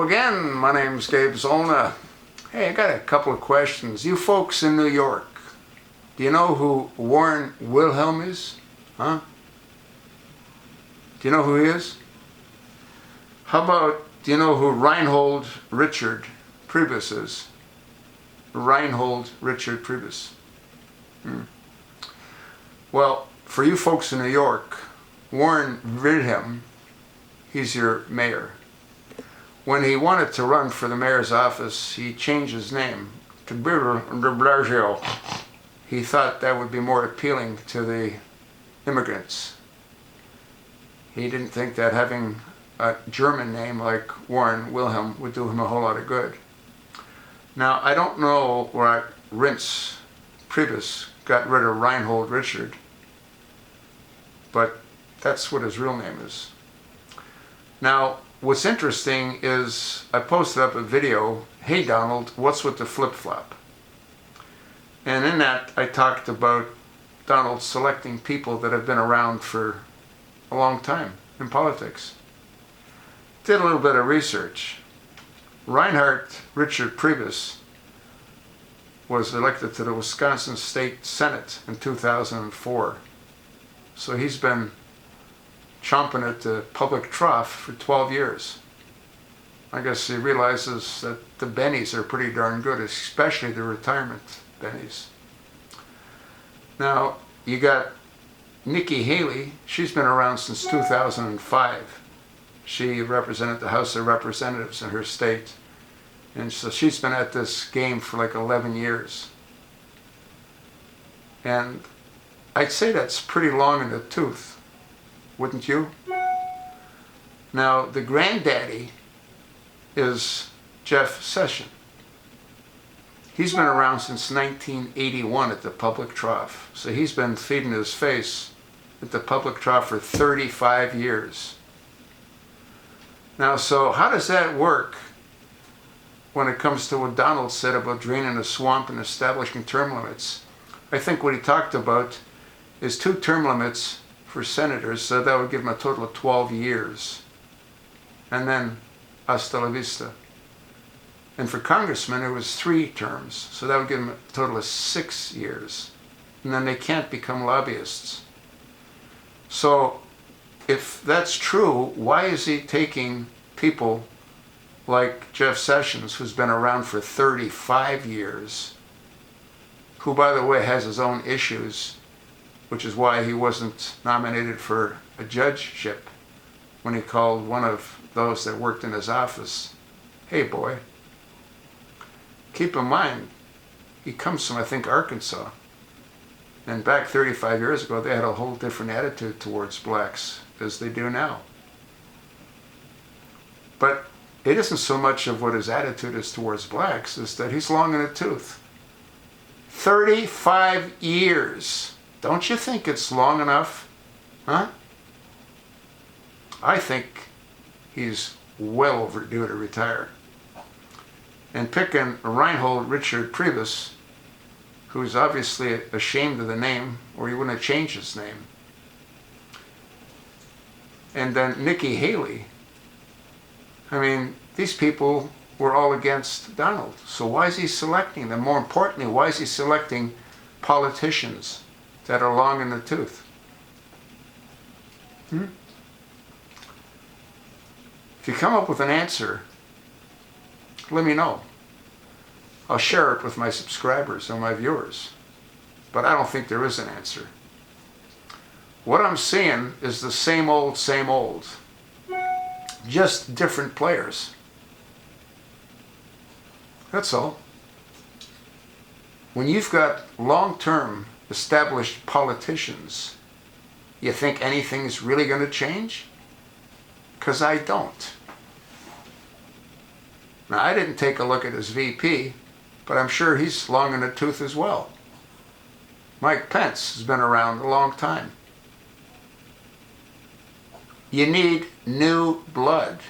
Hello again, my name's Gabe Zolna. Hey, I got a couple of questions. You folks in New York, do you know who Warren Wilhelm is? Huh? Do you know who he is? How about, do you know who Reinhold Richard Priebus is? Reinhold Richard Priebus. Well, for you folks in New York, Warren Wilhelm, he's your mayor. When he wanted to run for the mayor's office, he changed his name to Bill de Blasio. He thought that would be more appealing to the immigrants. He didn't think that having a German name like Warren Wilhelm would do him a whole lot of good. Now, I don't know why Reinhold Priebus got rid of Reinhold Richard, but that's what his real name is. Now, what's interesting is I posted up a video, "Hey Donald, what's with the flip-flop?" And in that I talked about Donald selecting people that have been around for a long time in politics. Did a little bit of research. Reinhold Richard Priebus was elected to the Wisconsin State Senate in 2004. So he's been chomping at the public trough for 12 years. I guess he realizes that the bennies are pretty darn good, especially the retirement bennies. Now, you got Nikki Haley. She's been around since 2005. She represented the House of Representatives in her state. And so she's been at this game for like 11 years. And I'd say that's pretty long in the tooth, wouldn't you? Now, the granddaddy is Jeff Sessions. He's been around since 1981 at the public trough. So he's been feeding his face at the public trough for 35 years. Now, so how does that work when it comes to what Donald said about draining the swamp and establishing term limits? I think what he talked about is 2 term limits for senators, so that would give him a total of 12 years. And then hasta la vista. And for congressmen, it was 3 terms, so that would give them a total of 6 years. And then they can't become lobbyists. So if that's true, why is he taking people like Jeff Sessions, who's been around for 35 years, who, by the way, has his own issues, which is why he wasn't nominated for a judgeship when he called one of those that worked in his office, "Hey boy." Keep in mind, he comes from, I think, Arkansas. And back 35 years ago, they had a whole different attitude towards blacks as they do now. But it isn't so much of what his attitude is towards blacks, is that he's long in the tooth. 35 years. Don't you think it's long enough? Huh? I think he's well overdue to retire. And picking Reinhold Richard Priebus, who's obviously ashamed of the name, or he wouldn't have changed his name. And then Nikki Haley. I mean, these people were all against Donald. So why is he selecting them? More importantly, why is he selecting politicians that are long in the tooth? If you come up with an answer, let me know. I'll share it with my subscribers and my viewers. But I don't think there is an answer. What I'm seeing is the same old, just different players. That's all. When you've got long-term established politicians, you think anything's really going to change? Because I don't. Now, I didn't take a look at his VP, but I'm sure he's long in the tooth as well. Mike Pence has been around a long time. You need new blood.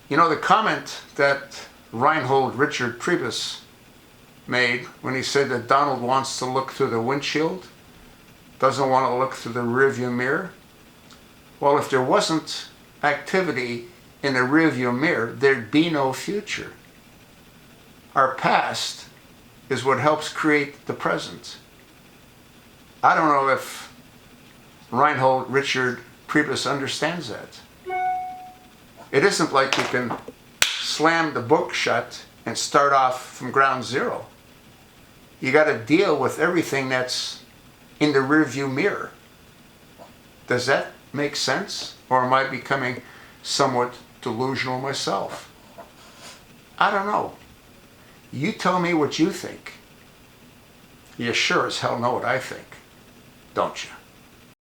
You know, the comment that Reinhold Richard Priebus made when he said that Donald wants to look through the windshield, doesn't want to look through the rearview mirror. Well, if there wasn't activity in the rearview mirror, there'd be no future. Our past is what helps create the present. I don't know if Reinhold Richard Priebus understands that. It isn't like you can slam the book shut and start off from ground zero. You got to deal with everything that's in the rearview mirror. Does that make sense? Or am I becoming somewhat delusional myself? I don't know. You tell me what you think. You sure as hell know what I think, don't you?